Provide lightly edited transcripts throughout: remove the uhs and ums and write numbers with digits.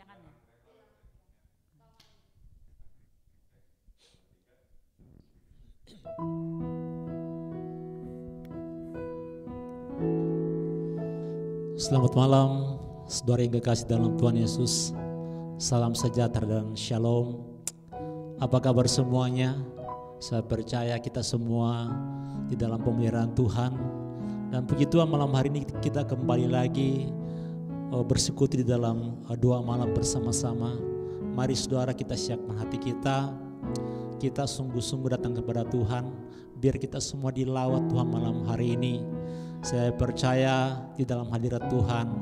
Jangan ya. Selamat malam, saudara yang kekasih dalam Tuhan Yesus. Salam sejahtera dan shalom. Apa kabar semuanya? Saya percaya kita semua di dalam pemeliharaan Tuhan. Dan puji Tuhan, malam hari ini kita kembali lagi bersekutu di dalam doa malam bersama-sama. Mari saudara, kita siapkan hati kita. Kita sungguh-sungguh datang kepada Tuhan. Biar kita semua dilawat Tuhan malam hari ini. Saya percaya di dalam hadirat Tuhan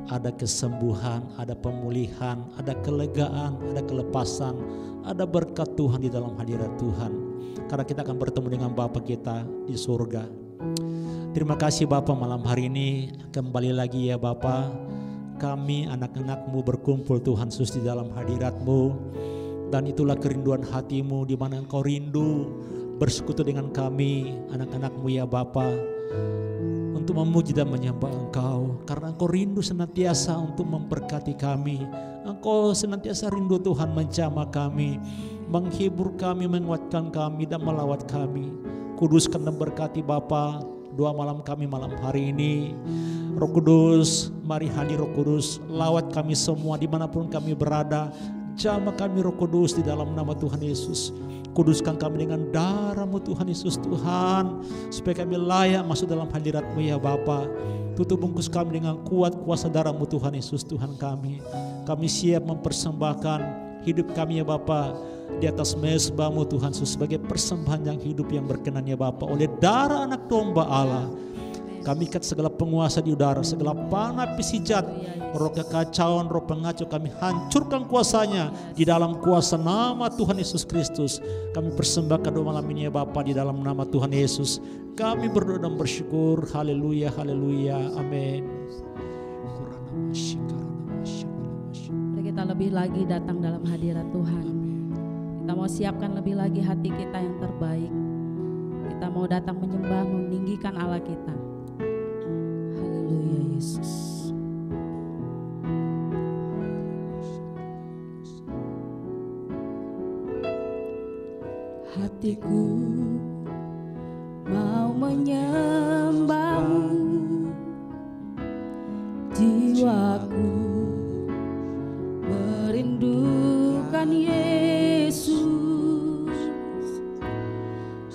ada kesembuhan, ada pemulihan, ada kelegaan, ada kelepasan, ada berkat Tuhan di dalam hadirat Tuhan. Karena kita akan bertemu dengan Bapa kita di surga. Terima kasih Bapa, malam hari ini kembali lagi ya Bapa. Kami anak-anak-Mu berkumpul Tuhan Yesus di dalam hadirat-Mu. Dan itulah kerinduan hati-Mu, di mana Engkau rindu bersekutu dengan kami anak-anak-Mu ya Bapa, untuk memuji dan menyembah Engkau, karena Engkau rindu senantiasa untuk memberkati kami. Engkau senantiasa rindu Tuhan menjamah kami, menghibur kami, menguatkan kami dan melawat kami. Kuduskan dan berkati Bapa doa malam kami malam hari ini. Roh Kudus, mari hadir Roh Kudus, lawat kami semua dimanapun kami berada. Jamah kami Roh Kudus di dalam nama Tuhan Yesus. Kuduskan kami dengan darah-Mu Tuhan Yesus Tuhan, supaya kami layak masuk dalam hadirat-Mu ya Bapa. Tutup bungkus kami dengan kuat kuasa darah-Mu Tuhan Yesus Tuhan kami. Kami siap mempersembahkan hidup kami ya Bapa di atas mezbah-Mu Tuhan Yesus, sebagai persembahan yang hidup yang berkenan ya Bapa, oleh darah anak domba Allah. Kami ikat segala penguasa di udara, segala panah pisijat, roh kekacauan, roh pengacau, kami hancurkan kuasanya di dalam kuasa nama Tuhan Yesus Kristus. Kami persembahkan doa malam ini ya Bapa di dalam nama Tuhan Yesus. Kami berdoa dan bersyukur. Haleluya, haleluya, amin. Mari kita lebih lagi datang dalam hadirat Tuhan. Kita mau siapkan lebih lagi hati kita yang terbaik. Kita mau datang menyembah, meninggikan Allah kita. Haleluya Yesus. Hatiku mau menyembah-Mu, jiwaku merindukan Yesus.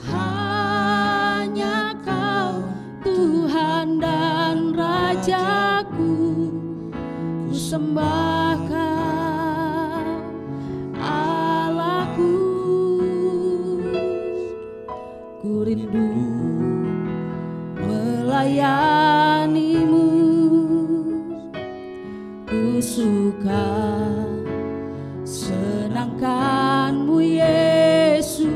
Hanya Kau Tuhan dan Rajaku, ku sembah Kau Allahku. Ku rindu melayani-Mu, ku suka senangkan-Mu Yesus.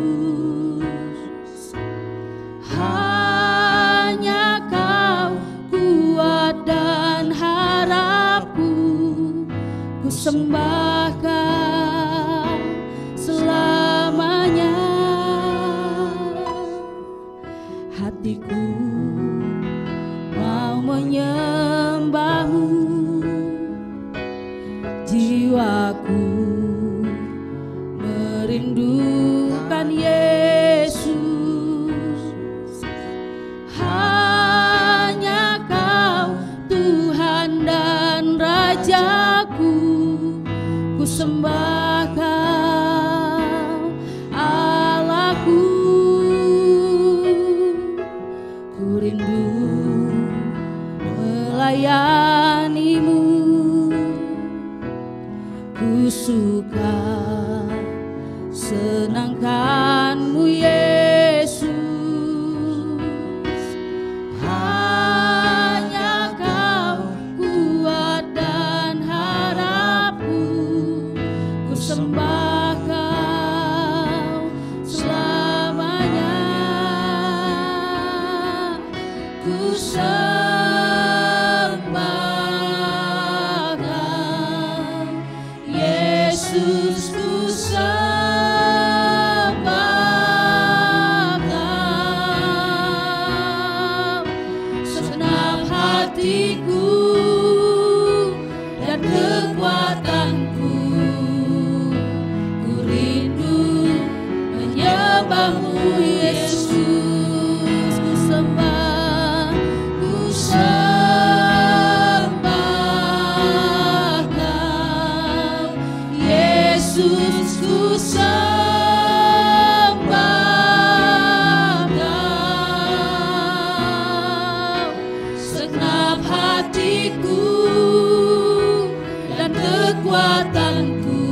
Hanya Kau kuat dan harapku, ku sembah Kau selamanya. Hatiku mau menyembah-Mu, jiwaku merindukan Yesus. Hanya Kau Tuhan dan Rajaku, ku sembah Kau Allahku. Ku rindu melayani-Mu, ku suka senangkan-Mu Yesus. Hanya Kau kuat dan harapku, ku sembah Kau selamanya. Ku sembah Kau Yesus, ku sembah Kau segenap hatiku dan kekuatanku. hatiku dan kekuatanku,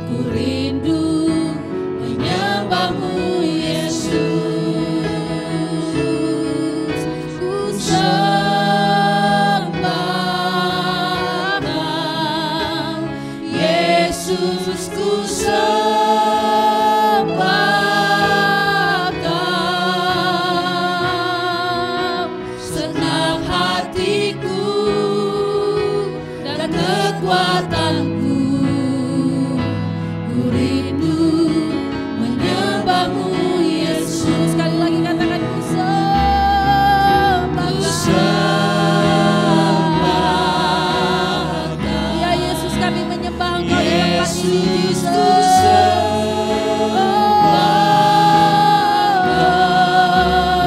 ku rindu menyembahmu Yesus. Ku sembah Kau Yesus, ku sembah Kau. Senang hatiku dan kekuatanku, ku rindu menyembahmu Yesus. Sekali lagi katakan, ku sembah Kau. Ya Yesus, kami menyembah Engkau di tempat ini.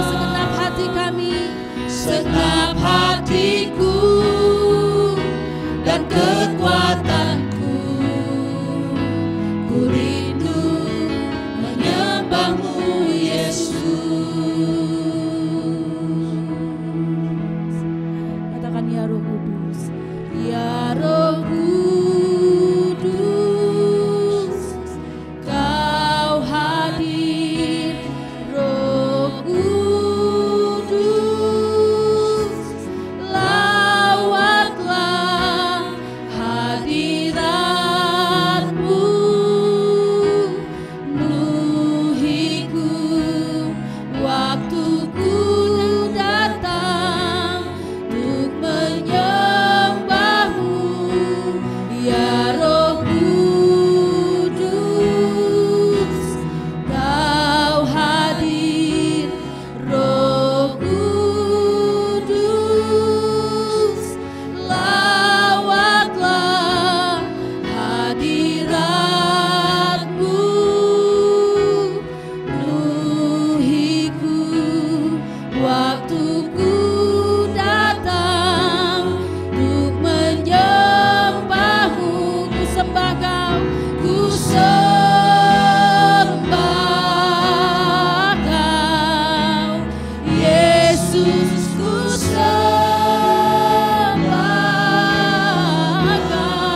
Segenap hati kami, segenap hatiku dan kekuatanku, ku rindu menyembahmu Yesus. Katakan, ya Roh Kudus, ya Roh Kudus, Kau hadir. Roh Kudus, lawatlah hadiratmu, penuhiku waktuku datang untuk menyembahmu. Ya Roh Kudus, Kau hadir. Roh Kudus, lawatlah hadiratmu, penuhiku waktuku datang untuk menyembahmu. Ku sembah Kau, ku sembah Kau Yesus, ku sembah Kau.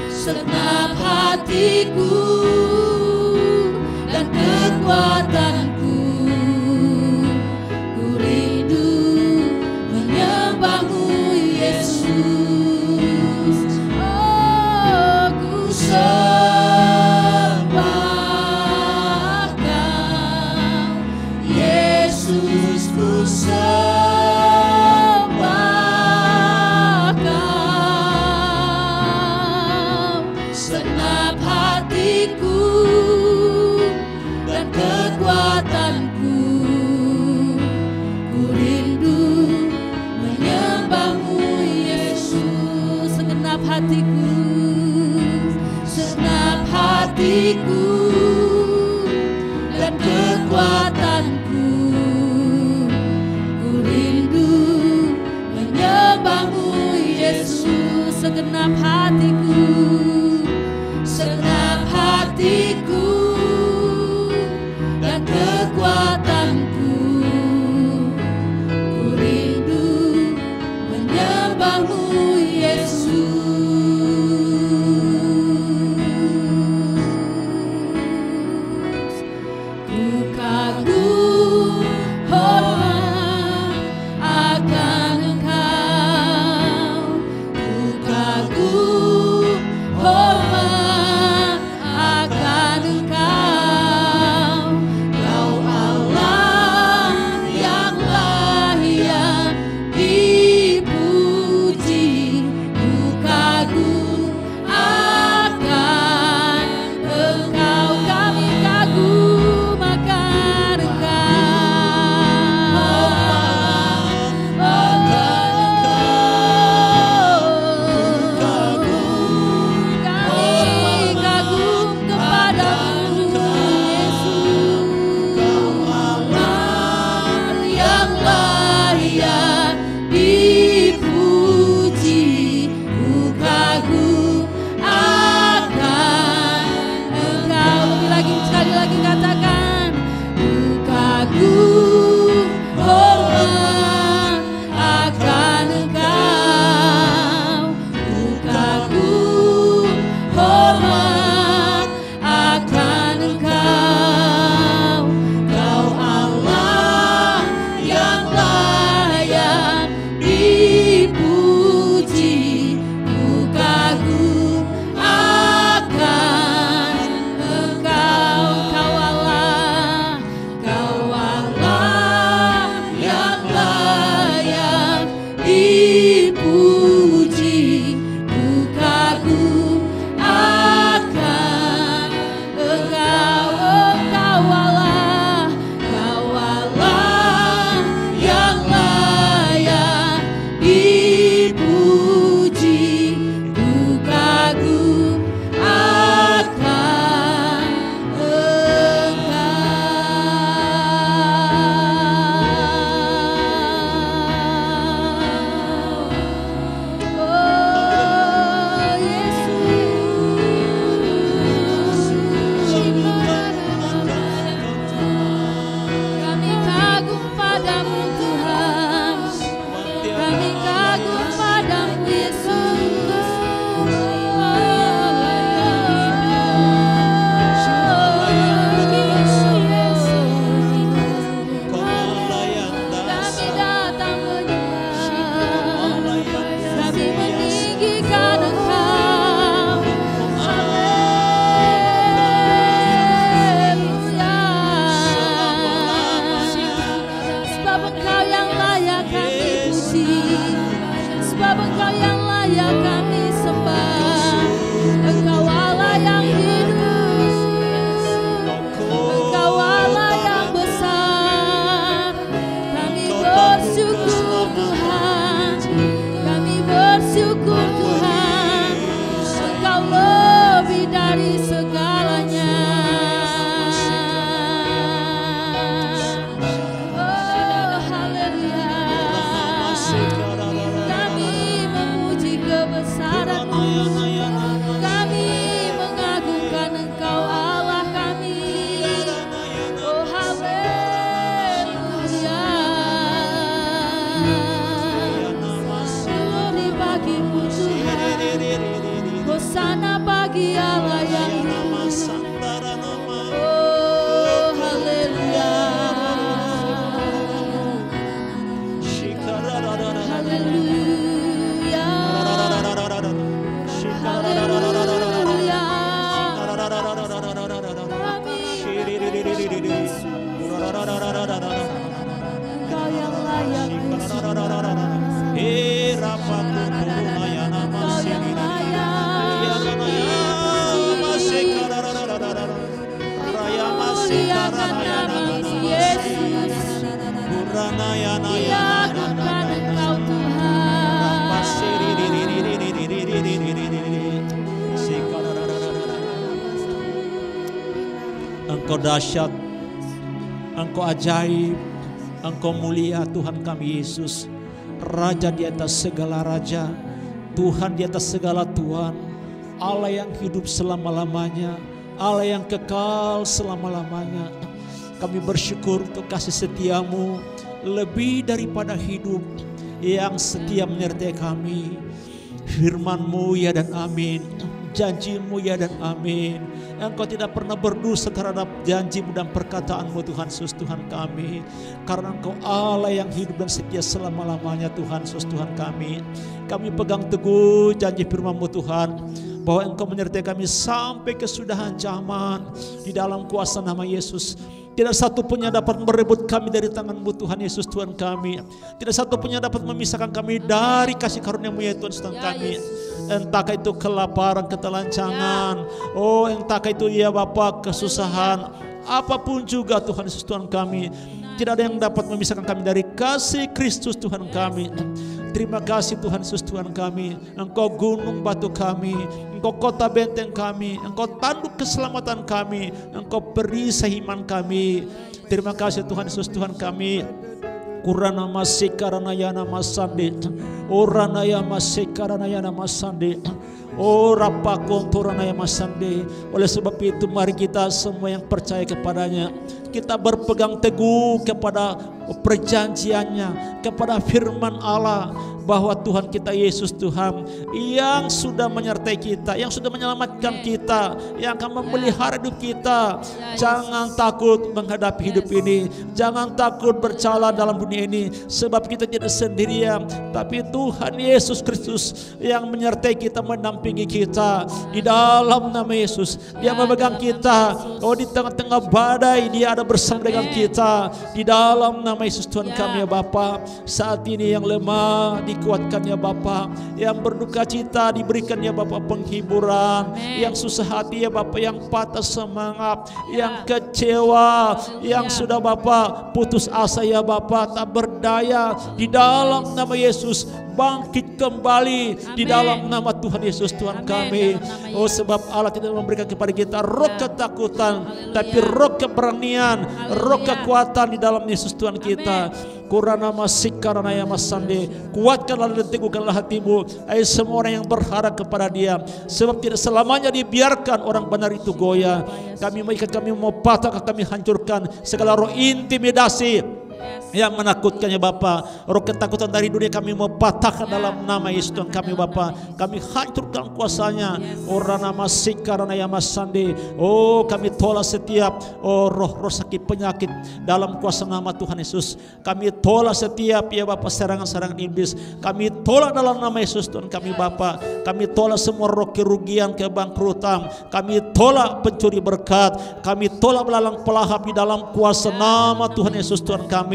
Segenap hatiku dan kekuatanku, ku rindu menyembahmu Yesus. Oh, ku sembah Kau Yesus, ku sembah Kau. Senap hatiku dan kekuatanku, ku rindu menyembahmu Yesus. Segenap hatiku, senap hatiku dan kekuatanku, ku rindu menyembahmu Yesus. Segenap hatiku, segenap hatiku dan kekuatanku, ku rindu menyembahmu Yesus. Ku kagum hormat akan Engkau, ku kagum Hosana bagi Allah yang hidup. Oh, haleluya. Haleluya. Haleluya. Kau yang layak Engkau dahsyat, Engkau ajaib, Engkau mulia Tuhan kami Yesus, Raja di atas segala raja, Tuhan di atas segala Tuhan, Allah yang hidup selama-lamanya, Allah yang kekal selama-lamanya. Kami bersyukur untuk kasih setiamu lebih daripada hidup yang setia menyertai kami. Firman-Mu ya dan amin, janji-Mu ya dan amin. Engkau tidak pernah berdosa terhadap janji-Mu dan perkataan-Mu Tuhan Yesus Tuhan kami. Karena Engkau Allah yang hidup dan setia selama-lamanya Tuhan Yesus Tuhan kami. Kami pegang teguh janji firman-Mu Tuhan, bahwa Engkau menyertai kami sampai kesudahan zaman. Di dalam kuasa nama Yesus, tidak satu pun yang dapat merebut kami dari tangan-Mu Tuhan Yesus Tuhan kami. Tidak satu pun yang dapat memisahkan kami dari kasih karunia-Mu ya Tuhan Yesus Tuhan kami. Entahkah itu kelaparan, ketelanjangan, oh entahkah itu ya Bapa kesusahan, apapun juga Tuhan Yesus Tuhan kami, tidak ada yang dapat memisahkan kami dari kasih Kristus Tuhan kami. Terima kasih Tuhan Yesus Tuhan kami. Engkau gunung batu kami, Engkau kota benteng kami, Engkau tanduk keselamatan kami, Engkau perisai iman kami. Terima kasih Tuhan Yesus Tuhan kami. Kurana masikarana yana masande, orana ya masikarana yana masande, ora pakontorana ya masande. Oleh sebab itu mari kita semua yang percaya kepadanya, kita berpegang teguh kepada perjanjiannya, kepada firman Allah, bahwa Tuhan kita Yesus Tuhan yang sudah menyertai kita, yang sudah menyelamatkan kita, yang akan memelihara hidup kita. Jangan takut menghadapi hidup ini, jangan takut berjalan dalam dunia ini, sebab kita tidak sendirian, tapi Tuhan Yesus Kristus yang menyertai kita, mendampingi kita. Di dalam nama Yesus, Dia memegang kita. Oh, di tengah-tengah badai Dia ada bersama dengan kita. Di dalam nama Yesus Tuhan kami ya Bapa, saat ini yang lemah dikuatkan ya Bapa, yang berduka cita diberikan ya Bapa penghiburan, yang susah hati ya Bapa, yang patah semangat, yang kecewa, yang sudah Bapa putus asa ya Bapa, tak berdaya, di dalam nama Yesus bangkit kembali. Di dalam nama Tuhan Yesus Tuhan kami. Oh, sebab Allah tidak memberikan kepada kita roh ketakutan, tapi roh keberanian, roh kekuatan di dalam Yesus Tuhan kita. Kurana masikarana ya masande, kuatkanlah dan teguhkanlah hatimu, hai semua orang yang berharap kepada Dia, sebab tidak selamanya dibiarkan orang benar itu goyah. Kami mengikat, kami mau patahkan, kami hancurkan segala roh intimidasi yang menakutkannya Bapa. Roh ketakutan dari dunia kami mau patahkan dalam nama Yesus Tuhan kami Bapa. Kami hancurkan kuasanya. Orana masikarana ya masande. Oh, kami tolak setiap roh-roh sakit penyakit dalam kuasa nama Tuhan Yesus. Kami tolak setiap ya Bapa serangan-serangan iblis. Kami tolak dalam nama Yesus Tuhan kami Bapa. Kami tolak semua roh kerugian, kebangkrutan. Kami tolak pencuri berkat. Kami tolak belalang pelahap di dalam kuasa nama Tuhan Yesus Tuhan kami.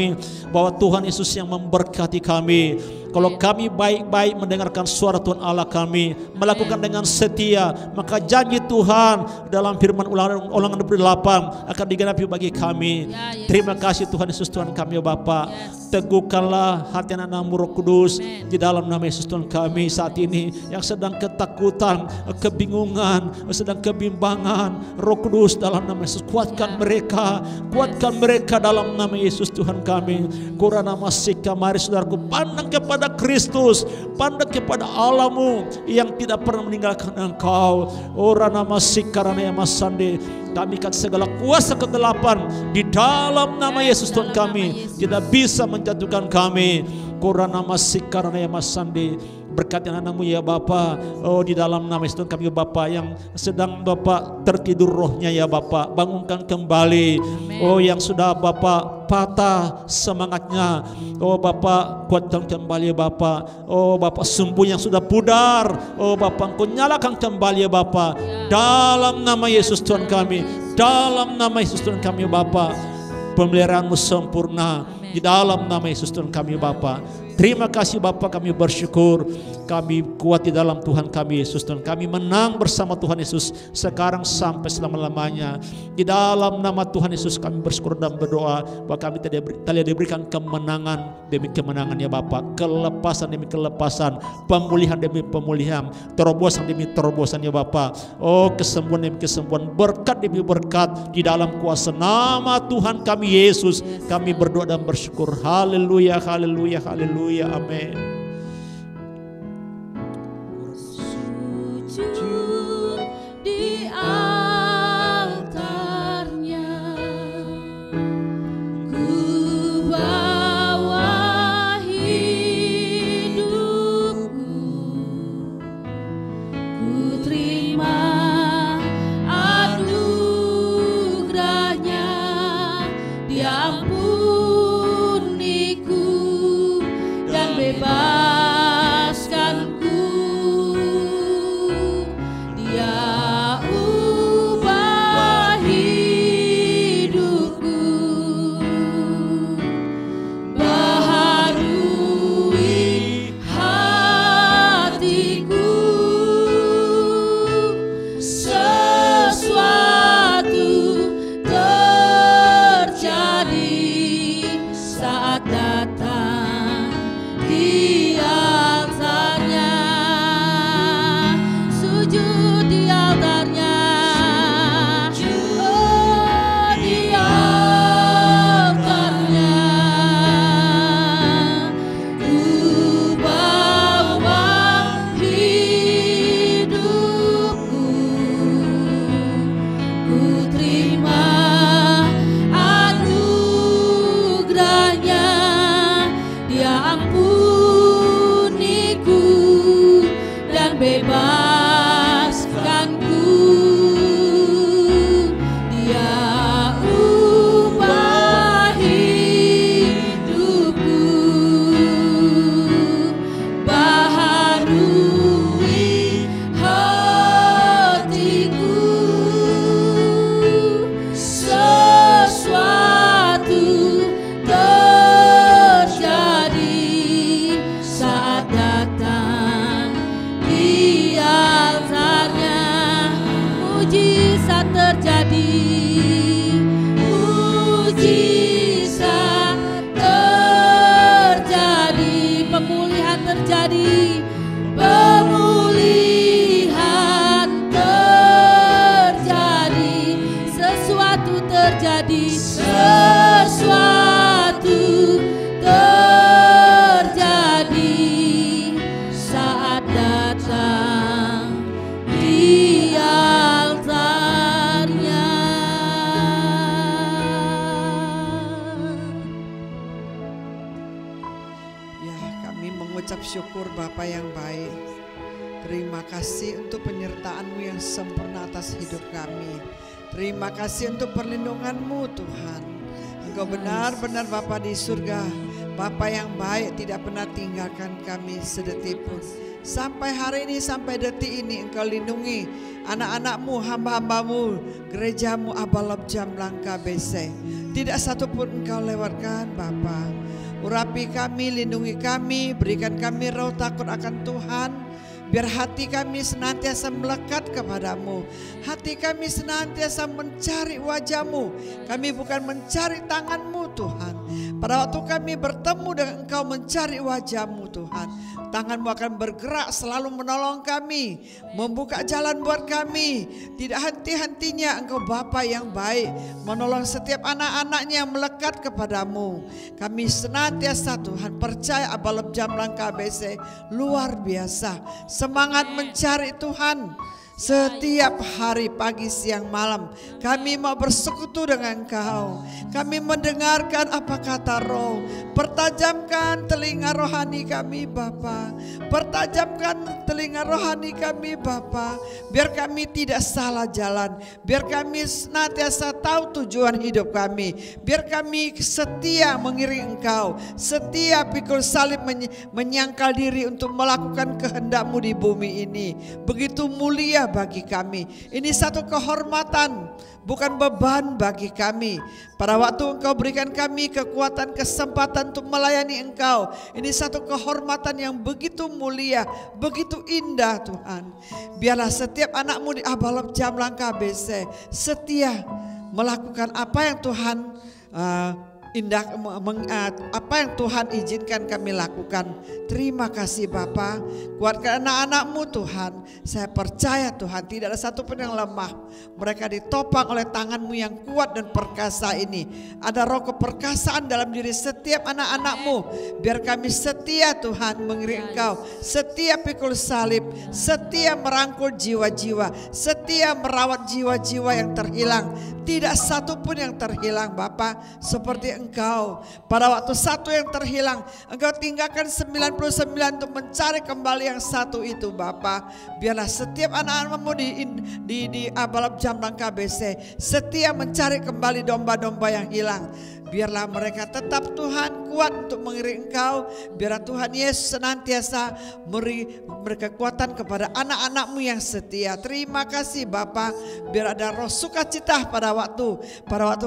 Bahwa Tuhan Yesus yang memberkati kami. Kalau kami baik-baik mendengarkan suara Tuhan Allah kami, melakukan dengan setia, maka janji Tuhan dalam firman Ulangan 28 akan digenapi bagi kami. Terima kasih Tuhan Yesus Tuhan kami ya Bapa. Teguhkanlah hati anak-Mu Roh Kudus di dalam nama Yesus Tuhan kami saat ini, yang sedang ketakutan, kebingungan, sedang kebimbangan. Roh Kudus dalam nama Yesus kuatkan mereka, dalam nama Yesus Tuhan kami. Kurana masika, mari saudaraku pandang kepada Kristus, pandang kepada Allah-Mu yang tidak pernah meninggalkan engkau. Orana masikarana ya masande. Kami ikat segala kuasa kegelapan di dalam nama Yesus Tuhan kami, tidak bisa menjatuhkan kami. Korana masikarana ya masande. Berkati anak-anakmu ya Bapa. Oh, di dalam nama Yesus Tuhan kami Bapa, yang sedang Bapa tertidur rohnya ya Bapa, bangunkan kembali. Oh, yang sudah Bapa patah semangatnya, oh Bapa kuatkan kembali ya Bapa. Oh Bapa, sumbu yang sudah pudar, oh Bapa Engkau nyalakan kembali ya Bapa. Dalam nama Yesus Tuhan kami, dalam nama Yesus Tuhan kami Bapa, pemeliharaanmu sempurna di dalam nama Yesus Tuhan kami Bapa. Terima kasih Bapa, kami bersyukur, kami kuat di dalam Tuhan kami Yesus, dan kami menang bersama Tuhan Yesus sekarang sampai selama-lamanya. Di dalam nama Tuhan Yesus kami bersyukur dan berdoa bahwa kami telah diberikan kemenangan demi kemenangan ya Bapa, kelepasan demi kelepasan, pemulihan demi pemulihan, terobosan demi terobosan ya Bapa. Oh, kesembuhan demi kesembuhan, berkat demi berkat, di dalam kuasa nama Tuhan kami Yesus kami berdoa dan bersyukur. Haleluya, haleluya, haleluya. Amin. Sujud di altarnya, ku bawa hidupku, ku terima anugerahnya, diampuniku dan bebaskanku. Dia ubah hidupku, baharui hatiku. Sesuatu terjadi saat datang di altarnya, sujud di altarnya, oh di altarnya, ku bawa hidupku, ku terima anugerahnya, dia ampuniku dan bebaskanku. Dia ubah hidupku, baharui hatiku. Sesuatu terjadi saat datang di altarnya, mujizat terjadi, mujizat terjadi, pemulihan terjadi, pemulihan terjadi, sesuatu terjadi, sesuatu terjadi saat datang di altarnya. Ya, kami mengucap syukur Bapa yang baik. Terima kasih untuk penyertaan-Mu yang sempurna atas hidup kami. Terima kasih untuk perlindungan-Mu Tuhan. Engkau benar-benar Bapa di surga, Bapa yang baik, tidak pernah tinggalkan kami sedetik pun. Sampai hari ini, sampai detik ini Engkau lindungi anak-anak-Mu, hamba-hamba-Mu, gereja-Mu Abalab Jamlang KBC. Tidak satu pun Engkau lewatkan Bapa. Urapi kami, lindungi kami, berikan kami roh takut akan Tuhan. Biar hati kami senantiasa melekat kepadamu. Hati kami senantiasa mencari wajah-Mu. Kami bukan mencari tangan-Mu Tuhan. Pada waktu kami bertemu dengan Engkau mencari wajah-Mu Tuhan, tangan-Mu akan bergerak selalu menolong kami, membuka jalan buat kami. Tidak henti-hentinya Engkau Bapa yang baik menolong setiap anak-anaknya yang melekat kepadamu. Kami senantiasa Tuhan percaya Abalab Jamlang KBC luar biasa. Semangat mencari Tuhan, Setiap hari, pagi, siang, malam, kami mau bersekutu dengan Engkau. Kami mendengarkan apa kata Roh. Pertajamkan telinga rohani kami Bapa. Pertajamkan telinga rohani kami Bapa. Biar kami tidak salah jalan. Biar kami senantiasa tahu tujuan hidup kami. Biar kami setia mengiring Engkau. Setia pikul salib menyangkal diri untuk melakukan kehendak-Mu di bumi ini. Begitu mulia bagi kami. Ini satu kehormatan, bukan beban bagi kami. Pada waktu Engkau berikan kami kekuatan, kesempatan untuk melayani Engkau, ini satu kehormatan yang begitu mulia, begitu indah Tuhan. Biarlah setiap anak-Mu di Abalop Jamlang KBC setia melakukan apa yang Tuhan apa yang Tuhan izinkan kami lakukan. Terima kasih Bapa. Kuatkan anak-anak-Mu Tuhan. Saya percaya Tuhan tidak ada satupun yang lemah. Mereka ditopang oleh tangan-Mu yang kuat dan perkasa ini. Ada roh keperkasaan dalam diri setiap anak-anak-Mu. Biar kami setia Tuhan mengiring Engkau. Setia pikul salib. Setia merangkul jiwa-jiwa. Setia merawat jiwa-jiwa yang terhilang. Tidak satupun yang terhilang Bapa. Seperti Engkau, pada waktu satu yang terhilang, Engkau tinggalkan 99 untuk mencari kembali yang satu itu Bapa. Biarlah setiap anak-anak-Mu di Abalop Jamlang KBC setia mencari kembali domba-domba yang hilang. Biarlah mereka tetap Tuhan kuat untuk mengiring Engkau. Biarlah Tuhan Yesus senantiasa beri kekuatan kepada anak-anak-Mu yang setia. Terima kasih Bapa. Biar ada roh sukacita pada waktu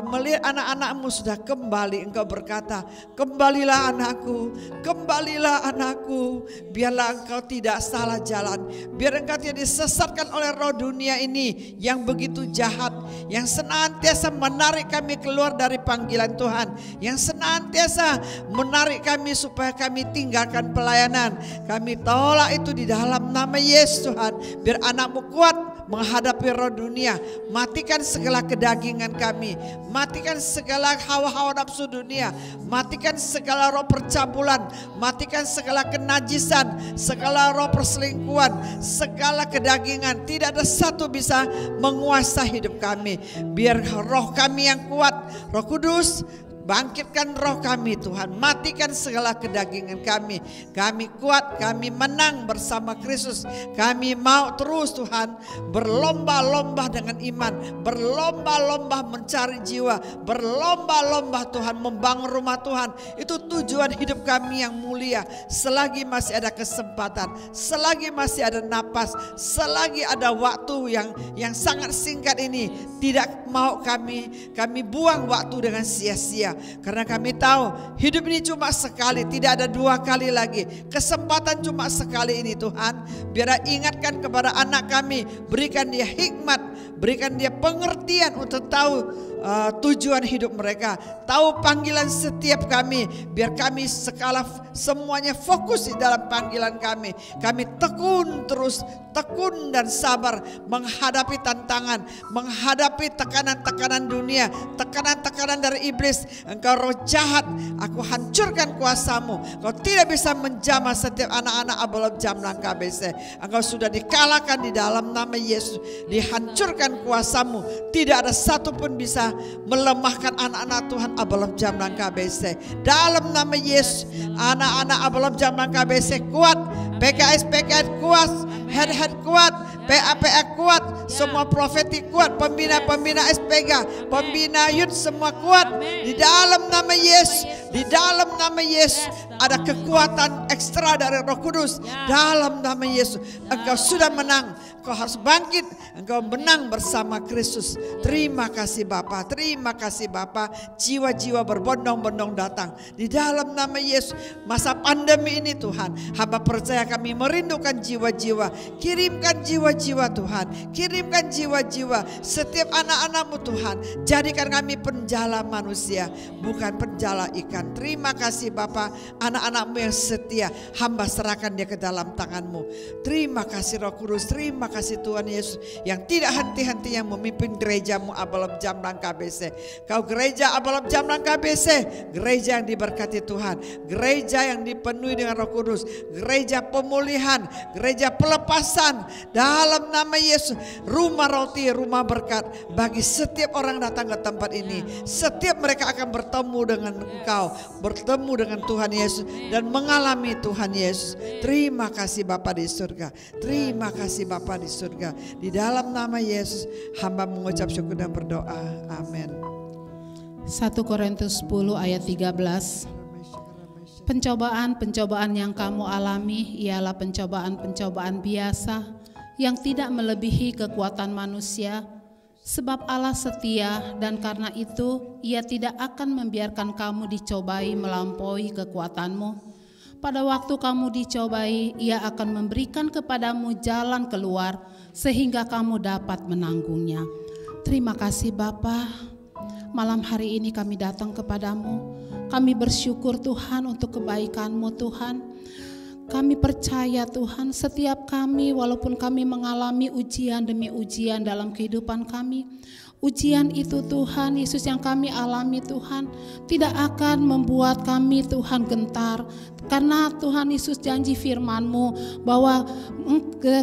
melihat anak-anak-Mu sudah kembali. Engkau berkata, kembalilah anakku, kembalilah anakku. Biarlah Engkau tidak salah jalan. Biar Engkau tidak disesatkan oleh roh dunia ini yang begitu jahat, yang senantiasa menarik kami keluar dari panggilan Tuhan, yang senantiasa menarik kami supaya kami tinggalkan pelayanan. Kami tolak itu di dalam nama Yesus Tuhan. Biar anak-Mu kuat menghadapi roh dunia. Matikan segala kedagingan kami. Matikan segala hawa-hawa nafsu dunia. Matikan segala roh percabulan. Matikan segala kenajisan. Segala roh perselingkuhan. Segala kedagingan. Tidak ada satu bisa menguasai hidup kami. Biar roh kami yang kuat, Roh Kudus, bangkitkan roh kami Tuhan. Matikan segala kedagingan kami. Kami kuat, kami menang bersama Kristus. Kami mau terus Tuhan berlomba-lomba dengan iman. Berlomba-lomba mencari jiwa. Berlomba-lomba Tuhan membangun rumah Tuhan. Itu tujuan hidup kami yang mulia. Selagi masih ada kesempatan, selagi masih ada napas, selagi ada waktu yang sangat singkat ini, tidak mau kami buang waktu dengan sia-sia. Karena kami tahu hidup ini cuma sekali, tidak ada dua kali lagi. Kesempatan cuma sekali ini Tuhan. Biar ingatkan kepada anak kami, berikan dia hikmat, berikan dia pengertian untuk tahu tujuan hidup mereka, tahu panggilan setiap kami. Biar kami semuanya fokus di dalam panggilan kami. Kami tekun terus, tekun dan sabar menghadapi tantangan, menghadapi tekanan-tekanan dunia, tekanan-tekanan dari iblis. Engkau roh jahat, aku hancurkan kuasamu. Kau tidak bisa menjamah setiap anak-anak Abalop Jamlang KBC. Engkau sudah dikalahkan di dalam nama Yesus. Dihancurkan kuasamu. Tidak ada satupun bisa melemahkan anak-anak Tuhan Abalop Jamlang KBC. Dalam nama Yesus, anak-anak Abalop Jamlang KBC kuat, PKS kuat, head kuat, PA kuat, semua profeti kuat, pembina SPG, pembina youth semua kuat. Di dalam nama Yesus, di dalam nama Yesus ada kekuatan ekstra dari Roh Kudus. Dalam nama Yesus, engkau sudah menang. Engkau harus bangkit, engkau menang bersama Kristus. Terima kasih Bapa, terima kasih Bapa. Jiwa-jiwa berbondong-bondong datang di dalam nama Yesus. Masa pandemi ini Tuhan, hamba percaya kami merindukan jiwa-jiwa. Kirimkan jiwa-jiwa Tuhan, kirimkan jiwa-jiwa setiap anak-anak-Mu Tuhan. Jadikan kami penjala manusia, bukan penjala ikan. Terima kasih Bapa, anak-anak-Mu yang setia, hamba serahkan dia ke dalam tangan-Mu. Terima kasih Roh Kudus, terima kasih Tuhan Yesus yang tidak henti-hentinya memimpin gereja-Mu Abalop Jamlang KBC. Kau gereja Abalop Jamlang KBC, gereja yang diberkati Tuhan, gereja yang dipenuhi dengan Roh Kudus, gereja pemulihan, gereja pelepasan, kelepasan dalam nama Yesus. Rumah roti, rumah berkat bagi setiap orang datang ke tempat ini. Setiap mereka akan bertemu dengan Engkau, bertemu dengan Tuhan Yesus dan mengalami Tuhan Yesus. Terima kasih Bapa di surga. Terima kasih Bapa di surga. Di dalam nama Yesus hamba mengucap syukur dan berdoa. Amin. 1 Korintus 10 ayat 13. Pencobaan-pencobaan yang kamu alami ialah pencobaan-pencobaan biasa yang tidak melebihi kekuatan manusia, sebab Allah setia dan karena itu Ia tidak akan membiarkan kamu dicobai melampaui kekuatanmu. Pada waktu kamu dicobai, Ia akan memberikan kepadamu jalan keluar sehingga kamu dapat menanggungnya. Terima kasih Bapa. Malam hari ini kami datang kepadamu. Kami bersyukur Tuhan untuk kebaikan-Mu Tuhan. Kami percaya Tuhan setiap kami walaupun kami mengalami ujian demi ujian dalam kehidupan kami. Ujian itu Tuhan Yesus yang kami alami Tuhan tidak akan membuat kami Tuhan gentar. Karena Tuhan Yesus janji firman-Mu bahwa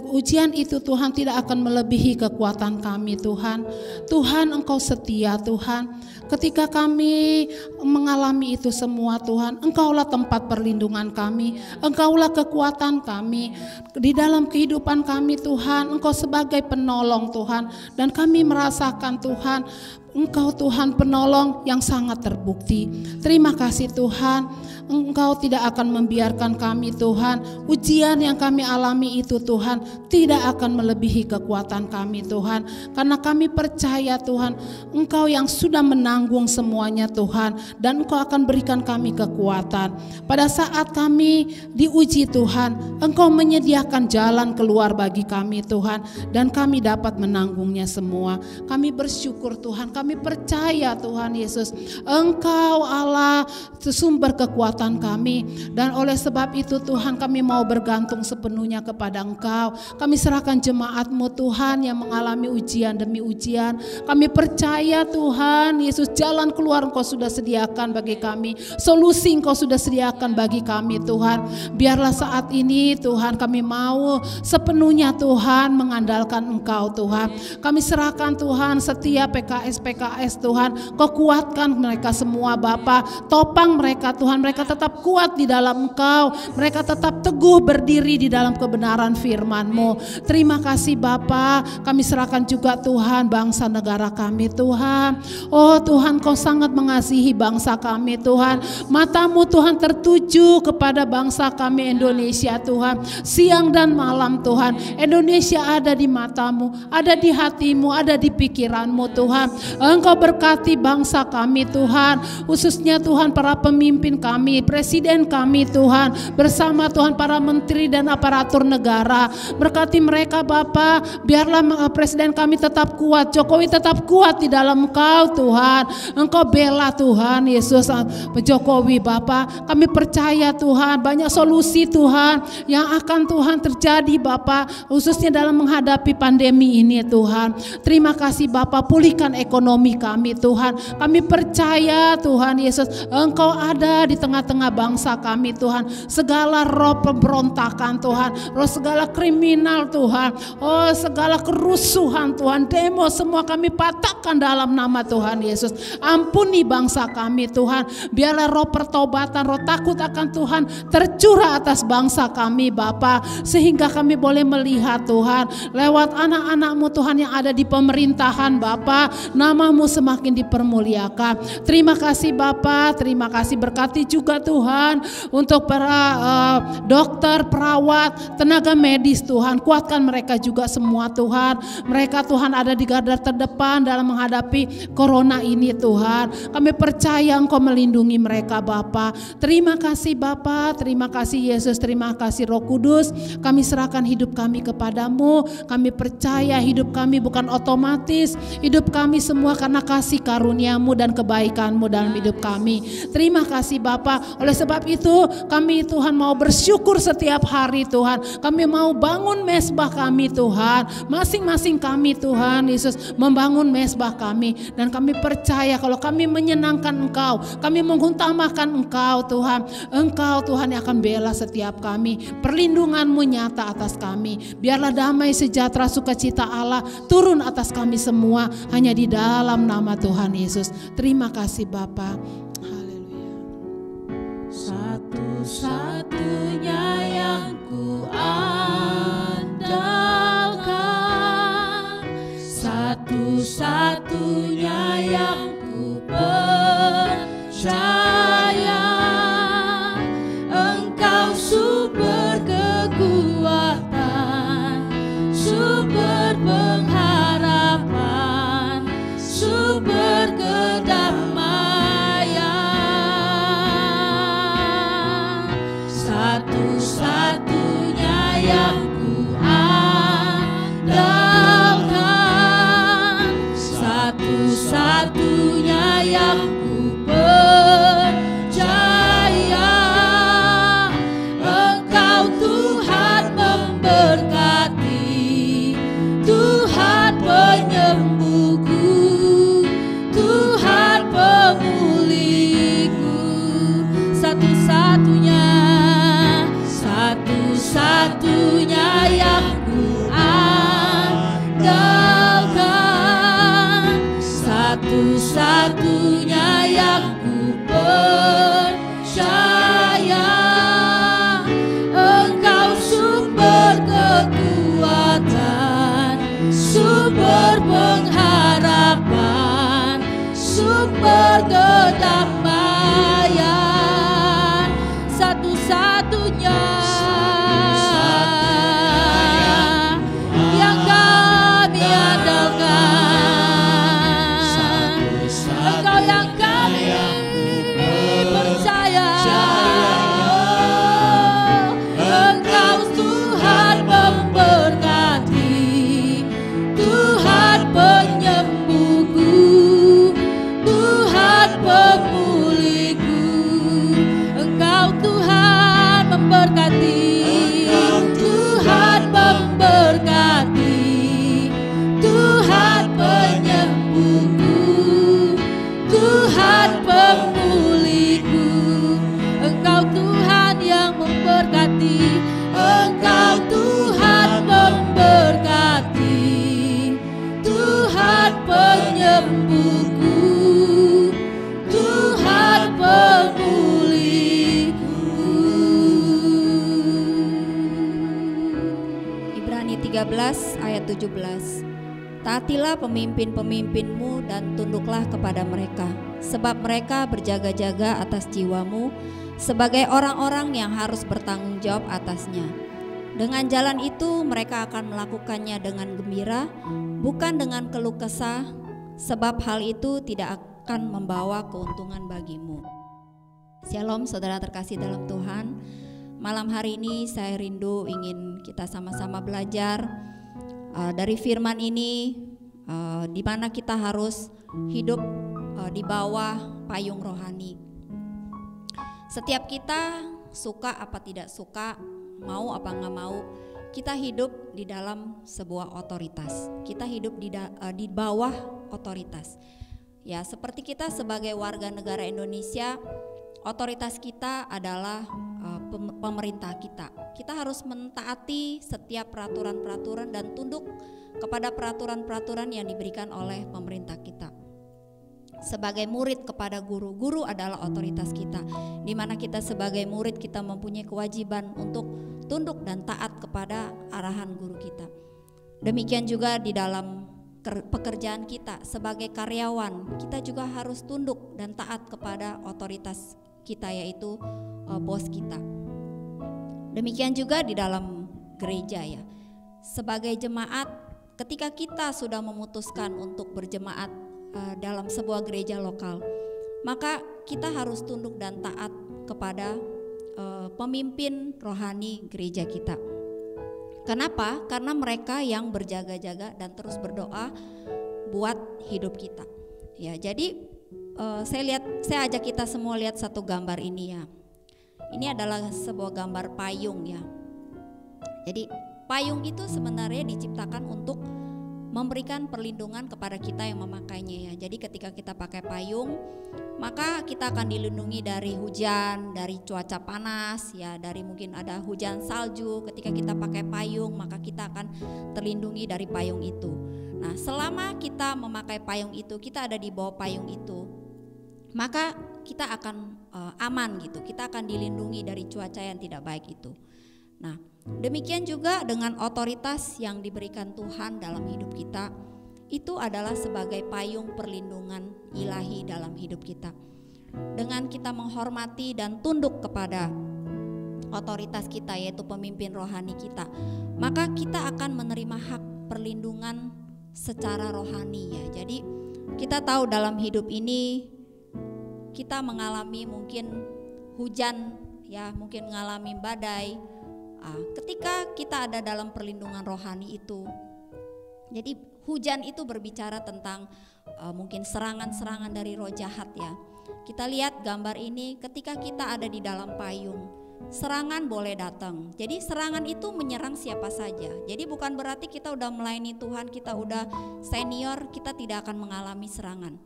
ujian itu Tuhan tidak akan melebihi kekuatan kami Tuhan. Tuhan Engkau setia Tuhan. Ketika kami mengalami itu semua Tuhan, Engkaulah tempat perlindungan kami, Engkaulah kekuatan kami. Di dalam kehidupan kami Tuhan, Engkau sebagai penolong Tuhan. Dan kami merasakan Tuhan, Engkau Tuhan penolong yang sangat terbukti. Terima kasih Tuhan, Engkau tidak akan membiarkan kami Tuhan. Ujian yang kami alami itu Tuhan tidak akan melebihi kekuatan kami Tuhan. Karena kami percaya Tuhan, Engkau yang sudah menanggung semuanya Tuhan. Dan Engkau akan berikan kami kekuatan. Pada saat kami diuji Tuhan, Engkau menyediakan jalan keluar bagi kami Tuhan. Dan kami dapat menanggungnya semua. Kami bersyukur Tuhan, kami percaya Tuhan Yesus, Engkau Allah sumber kekuatan kami. Dan oleh sebab itu Tuhan kami mau bergantung sepenuhnya kepada Engkau. Kami serahkan jemaat-Mu Tuhan yang mengalami ujian demi ujian. Kami percaya Tuhan Yesus jalan keluar Engkau sudah sediakan bagi kami. Solusi Engkau sudah sediakan bagi kami Tuhan. Biarlah saat ini Tuhan kami mau sepenuhnya Tuhan mengandalkan Engkau Tuhan. Kami serahkan Tuhan setiap PKS Tuhan, Kau kuatkan mereka semua Bapa, topang mereka Tuhan, mereka tetap kuat di dalam Engkau, mereka tetap teguh berdiri di dalam kebenaran firman-Mu. Terima kasih Bapa, kami serahkan juga Tuhan bangsa negara kami Tuhan. Oh Tuhan, Kau sangat mengasihi bangsa kami Tuhan, mata-Mu Tuhan tertuju kepada bangsa kami Indonesia Tuhan, siang dan malam Tuhan, Indonesia ada di mata-Mu, ada di hati-Mu, ada di pikiran-Mu Tuhan. Engkau berkati bangsa kami Tuhan, khususnya Tuhan para pemimpin kami, presiden kami Tuhan, bersama Tuhan para menteri dan aparatur negara. Berkati mereka Bapa, biarlah presiden kami tetap kuat, Jokowi tetap kuat di dalam Engkau Tuhan. Engkau bela Tuhan Yesus Jokowi Bapa. Kami percaya Tuhan banyak solusi Tuhan yang akan Tuhan terjadi Bapa, khususnya dalam menghadapi pandemi ini Tuhan. Terima kasih Bapa, pulihkan ekonomi kami Tuhan. Kami percaya Tuhan Yesus, Engkau ada di tengah-tengah bangsa kami Tuhan. Segala roh pemberontakan Tuhan, roh segala kriminal Tuhan, oh segala kerusuhan Tuhan, demo semua kami patahkan dalam nama Tuhan Yesus. Ampuni bangsa kami Tuhan. Biarlah roh pertobatan, roh takut akan Tuhan tercurah atas bangsa kami Bapa, sehingga kami boleh melihat Tuhan lewat anak-anak-Mu Tuhan yang ada di pemerintahan Bapa, nama-Mu semakin dipermuliakan. Terima kasih Bapa, terima kasih, berkati juga Tuhan untuk para dokter, perawat, tenaga medis Tuhan, kuatkan mereka juga semua Tuhan. Mereka Tuhan ada di garda terdepan dalam menghadapi corona ini Tuhan. Kami percaya Engkau melindungi mereka Bapa. Terima kasih Bapa, terima kasih Yesus, terima kasih Roh Kudus. Kami serahkan hidup kami kepadamu. Kami percaya hidup kami bukan otomatis, hidup kami semua karena kasih karunia-Mu dan kebaikan-Mu dalam hidup kami. Terima kasih Bapa, Oleh sebab itu kami Tuhan mau bersyukur setiap hari Tuhan. Kami mau bangun mezbah kami Tuhan. Masing-masing kami Tuhan Yesus membangun mezbah kami. Dan kami percaya kalau kami menyenangkan Engkau, kami mengutamakan Engkau Tuhan. Engkau Tuhan yang akan bela setiap kami. Perlindungan-Mu nyata atas kami. Biarlah damai sejahtera sukacita Allah turun atas kami semua hanya di dalam nama Tuhan Yesus. Terima kasih Bapa. Haleluya. Satu-satunya yang ku andalkan, satu-satunya yang ku percaya, Engkau sumber kekuatan, sumber pengharapan, sumber kedamaian. Satu-satunya yang ku andalkan, satu-satunya yang ku percaya, Engkau Tuhan memberkati, Tuhan penyembuhku, Tuhan pemulihku. Satu-satunya, satu-satunya yang ku andalkan, satu-satunya yang ku percaya, Engkau sumber kekuatan, sumber pengharapan, sumber kedamaian. Satu-satunya yang kami andalkan, Engkau yang kami percaya, Engkau Tuhan memberkati, Tuhan penyembuhku, Tuhan pemulihku. Engkau Tuhan memberkati, Tuhan memberkati, Tuhan penyembuhku, Tuhan pemulihku. Engkau Tuhan yang memberkati, Engkau Tuhan memberkati, Tuhan penyembuhku, Tuhan pemulihku. Ibrani 13 ayat 17. Taatilah pemimpin-pemimpinmu dan tunduklah kepada mereka, sebab mereka berjaga-jaga atas jiwamu sebagai orang-orang yang harus bertanggung jawab atasnya. Dengan jalan itu mereka akan melakukannya dengan gembira, bukan dengan keluh kesah, sebab hal itu tidak akan membawa keuntungan bagimu. Shalom saudara terkasih dalam Tuhan. Malam hari ini saya rindu ingin kita sama-sama belajar dari firman ini, di mana kita harus hidup di bawah payung rohani. Setiap kita suka apa tidak suka, mau apa nggak mau, kita hidup di dalam sebuah otoritas. Kita hidup di bawah otoritas. Ya, seperti kita sebagai warga negara Indonesia, otoritas kita adalah pemerintah kita. Kita harus mentaati setiap peraturan-peraturan dan tunduk kepada peraturan-peraturan yang diberikan oleh pemerintah kita. Sebagai murid kepada guru, guru adalah otoritas kita, di mana kita sebagai murid kita mempunyai kewajiban untuk tunduk dan taat kepada arahan guru kita. Demikian juga di dalam pekerjaan kita sebagai karyawan, kita juga harus tunduk dan taat kepada otoritas kita, yaitu bos kita. Demikian juga di dalam gereja ya. Sebagai jemaat, ketika kita sudah memutuskan untuk berjemaat dalam sebuah gereja lokal, maka kita harus tunduk dan taat kepada pemimpin rohani gereja kita. Kenapa? Karena mereka yang berjaga-jaga dan terus berdoa buat hidup kita. Ya, jadi saya ajak kita semua lihat satu gambar ini ya. Ini adalah sebuah gambar payung ya. Jadi payung itu sebenarnya diciptakan untuk memberikan perlindungan kepada kita yang memakainya ya. Jadi ketika kita pakai payung, maka kita akan dilindungi dari hujan, dari cuaca panas ya, dari mungkin ada hujan salju. Ketika kita pakai payung, maka kita akan terlindungi dari payung itu. Nah, selama kita memakai payung itu, kita ada di bawah payung itu, maka kita akan aman gitu. Kita akan dilindungi dari cuaca yang tidak baik itu. Nah, demikian juga dengan otoritas yang diberikan Tuhan dalam hidup kita, itu adalah sebagai payung perlindungan ilahi dalam hidup kita. Dengan kita menghormati dan tunduk kepada otoritas kita, yaitu pemimpin rohani kita, maka kita akan menerima hak perlindungan secara rohani ya. Jadi kita tahu dalam hidup ini kita mengalami mungkin hujan ya, mungkin mengalami badai. Ketika kita ada dalam perlindungan rohani itu, jadi hujan itu berbicara tentang mungkin serangan-serangan dari roh jahat ya. Kita lihat gambar ini, ketika kita ada di dalam payung, serangan boleh datang. Jadi serangan itu menyerang siapa saja. Jadi bukan berarti kita udah melayani Tuhan, kita udah senior, kita tidak akan mengalami serangan.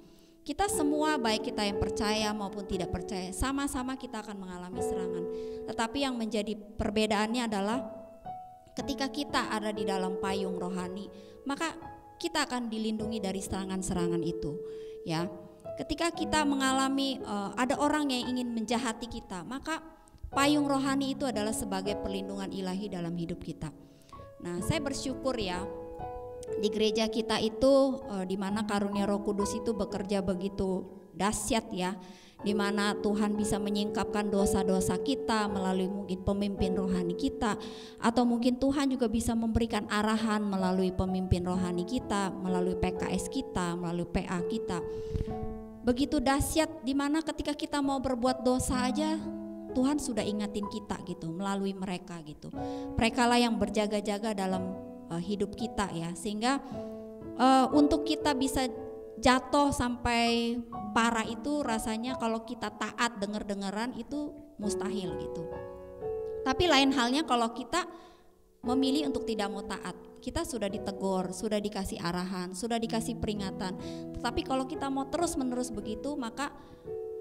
Kita semua, baik kita yang percaya maupun tidak percaya, sama-sama kita akan mengalami serangan. Tetapi yang menjadi perbedaannya adalah ketika kita ada di dalam payung rohani, maka kita akan dilindungi dari serangan-serangan itu ya. Ketika kita mengalami ada orang yang ingin menjahati kita, maka payung rohani itu adalah sebagai perlindungan ilahi dalam hidup kita. Nah, saya bersyukur ya, di gereja kita itu di mana karunia Roh Kudus itu bekerja begitu dahsyat ya, di mana Tuhan bisa menyingkapkan dosa-dosa kita melalui mungkin pemimpin rohani kita, atau mungkin Tuhan juga bisa memberikan arahan melalui pemimpin rohani kita, melalui PKS kita, melalui PA kita. Begitu dahsyat, di mana ketika kita mau berbuat dosa aja Tuhan sudah ingatin kita gitu melalui mereka gitu. Mereka lah yang berjaga-jaga dalam hidup kita ya, sehingga untuk kita bisa jatuh sampai parah itu rasanya kalau kita taat denger-dengeran itu mustahil gitu. Tapi lain halnya kalau kita memilih untuk tidak mau taat. Kita sudah ditegur, sudah dikasih arahan, sudah dikasih peringatan. Tetapi kalau kita mau terus-menerus begitu, maka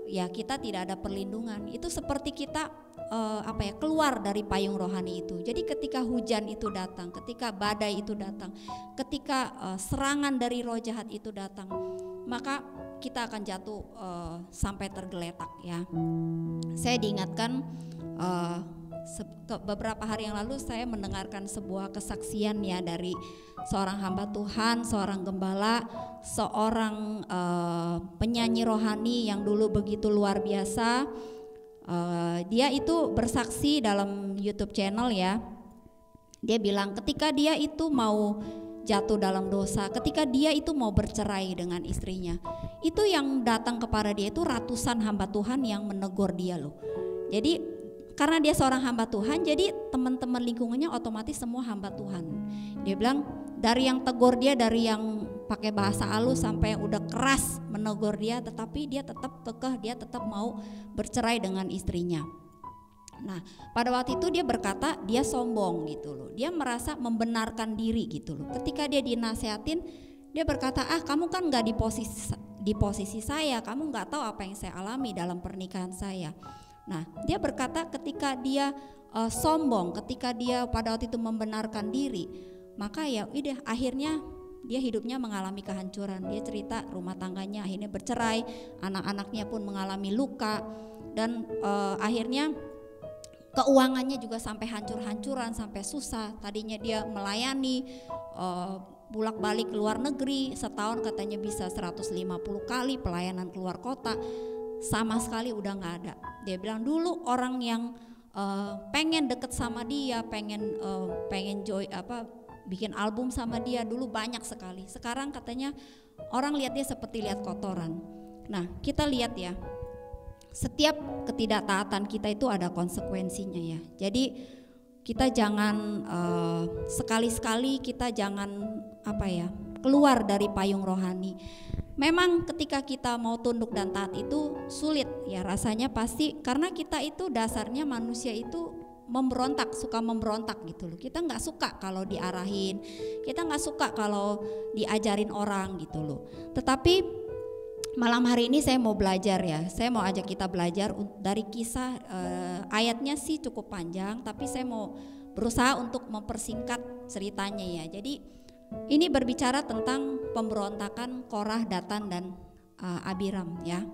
ya kita tidak ada perlindungan. Itu seperti kita keluar dari payung rohani itu. Jadi ketika hujan itu datang, ketika badai itu datang, ketika serangan dari roh jahat itu datang, maka kita akan jatuh sampai tergeletak ya. Saya diingatkan beberapa hari yang lalu saya mendengarkan sebuah kesaksian ya dari seorang hamba Tuhan, seorang gembala, seorang penyanyi rohani yang dulu begitu luar biasa. Dia itu bersaksi dalam YouTube channel ya. Dia bilang ketika dia itu mau jatuh dalam dosa, ketika dia itu mau bercerai dengan istrinya, itu yang datang kepada dia itu ratusan hamba Tuhan yang menegur dia loh. Jadi karena dia seorang hamba Tuhan, jadi teman-teman lingkungannya otomatis semua hamba Tuhan. Dia bilang dari yang tegur dia, dari yang pakai bahasa halus sampai yang udah keras menegur dia, tetapi dia tetap kekeh, dia tetap mau bercerai dengan istrinya. Nah, pada waktu itu dia berkata dia sombong gitu loh. Dia merasa membenarkan diri gitu loh. Ketika dia dinasehatin, dia berkata, kamu kan gak di posisi saya, kamu gak tahu apa yang saya alami dalam pernikahan saya. Nah, dia berkata ketika dia sombong, ketika dia pada waktu itu membenarkan diri, maka ya udah akhirnya dia hidupnya mengalami kehancuran. Dia cerita rumah tangganya akhirnya bercerai, anak-anaknya pun mengalami luka, dan akhirnya keuangannya juga sampai hancur-hancuran, sampai susah. Tadinya dia melayani bolak-balik ke luar negeri, setahun katanya bisa 150 kali pelayanan keluar kota, sama sekali udah gak ada. Dia bilang dulu orang yang pengen deket sama dia, pengen bikin album sama dia dulu banyak sekali. Sekarang katanya orang lihat dia seperti lihat kotoran. Nah, kita lihat ya, setiap ketidaktaatan kita itu ada konsekuensinya ya. Jadi kita jangan sekali-sekali kita jangan keluar dari payung rohani. Memang ketika kita mau tunduk dan taat itu sulit ya rasanya, pasti karena kita itu dasarnya manusia itu memberontak, suka memberontak gitu loh. Kita nggak suka kalau diarahin, kita nggak suka kalau diajarin orang gitu loh. Tetapi malam hari ini saya mau belajar ya, saya mau ajak kita belajar dari Kisah. Ayatnya sih cukup panjang, tapi saya mau berusaha untuk mempersingkat ceritanya ya. Jadi ini berbicara tentang pemberontakan Korah, Datan dan Abiram ya.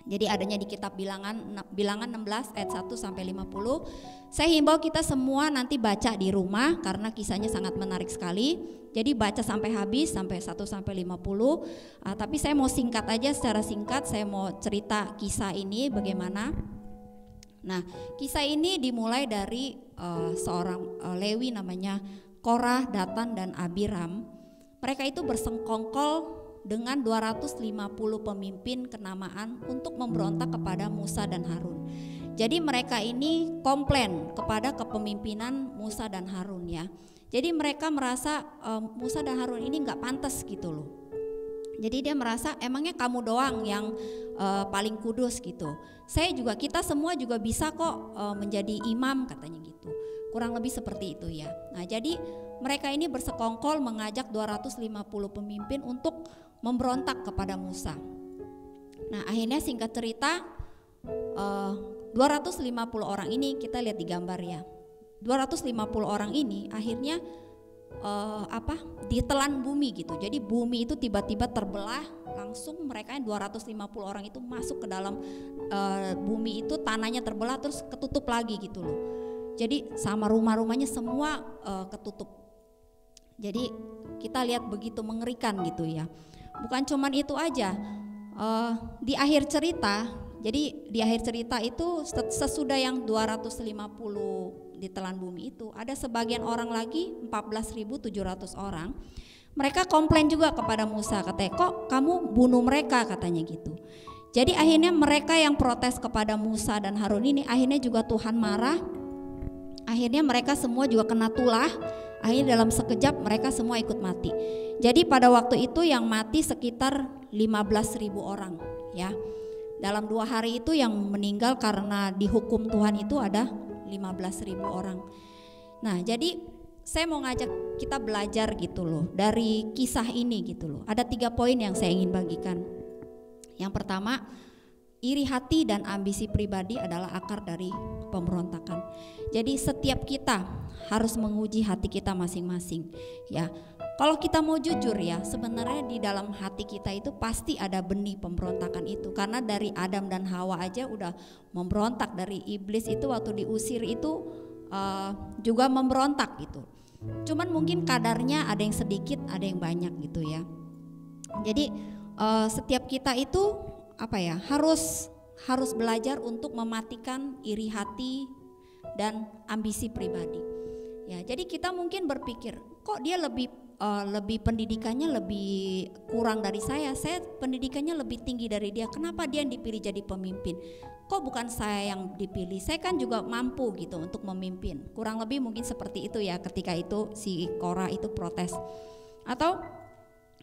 Jadi adanya di kitab Bilangan 16 ayat 1 sampai 50. Saya himbau kita semua nanti baca di rumah karena kisahnya sangat menarik sekali. Jadi baca sampai habis, sampai 1 sampai 50. Tapi saya mau singkat aja, secara singkat saya mau cerita kisah ini bagaimana. Nah, kisah ini dimulai dari seorang Lewi namanya Korah, Datan dan Abiram. Mereka itu bersengkongkol dengan 250 pemimpin kenamaan untuk memberontak kepada Musa dan Harun. Jadi mereka ini komplain kepada kepemimpinan Musa dan Harun ya. Jadi mereka merasa Musa dan Harun ini nggak pantas gitu loh. Jadi dia merasa emangnya kamu doang yang paling kudus gitu. Kita semua juga bisa kok menjadi imam katanya gitu. Kurang lebih seperti itu ya. Nah jadi mereka ini bersekongkol mengajak 250 pemimpin untuk memberontak kepada Musa. Nah akhirnya singkat cerita 250 orang ini, kita lihat di gambar ya. 250 orang ini akhirnya ditelan bumi gitu. Jadi bumi itu tiba-tiba terbelah, langsung mereka yang 250 orang itu masuk ke dalam bumi itu, tanahnya terbelah terus ketutup lagi gitu loh. Jadi sama rumah-rumahnya semua ketutup. Jadi kita lihat begitu mengerikan gitu ya. Bukan cuman itu aja. Di akhir cerita, jadi di akhir cerita itu sesudah yang 250 ditelan bumi itu, ada sebagian orang lagi 14.700 orang. Mereka komplain juga kepada Musa, katanya kok kamu bunuh mereka katanya gitu. Jadi akhirnya mereka yang protes kepada Musa dan Harun ini, akhirnya juga Tuhan marah. Akhirnya mereka semua juga kena tulah. Akhirnya dalam sekejap mereka semua ikut mati. Jadi pada waktu itu yang mati sekitar 15.000 orang ya. Dalam 2 hari itu yang meninggal karena dihukum Tuhan itu ada 15.000 orang. Nah jadi saya mau ngajak kita belajar gitu loh dari kisah ini gitu loh. Ada 3 poin yang saya ingin bagikan. Yang pertama, iri hati dan ambisi pribadi adalah akar dari pemberontakan. Jadi setiap kita harus menguji hati kita masing-masing ya. Kalau kita mau jujur ya, sebenarnya di dalam hati kita itu pasti ada benih pemberontakan itu. Karena dari Adam dan Hawa aja udah memberontak. Dari iblis itu waktu diusir itu juga memberontak gitu. Cuman mungkin kadarnya ada yang sedikit, ada yang banyak gitu ya. Jadi setiap kita itu harus belajar untuk mematikan iri hati dan ambisi pribadi. Ya, jadi kita mungkin berpikir, kok dia lebih pendidikannya lebih kurang dari saya pendidikannya lebih tinggi dari dia, kenapa dia yang dipilih jadi pemimpin? Kok bukan saya yang dipilih? Saya kan juga mampu gitu untuk memimpin. Kurang lebih mungkin seperti itu ya, ketika itu si Korah itu protes. Atau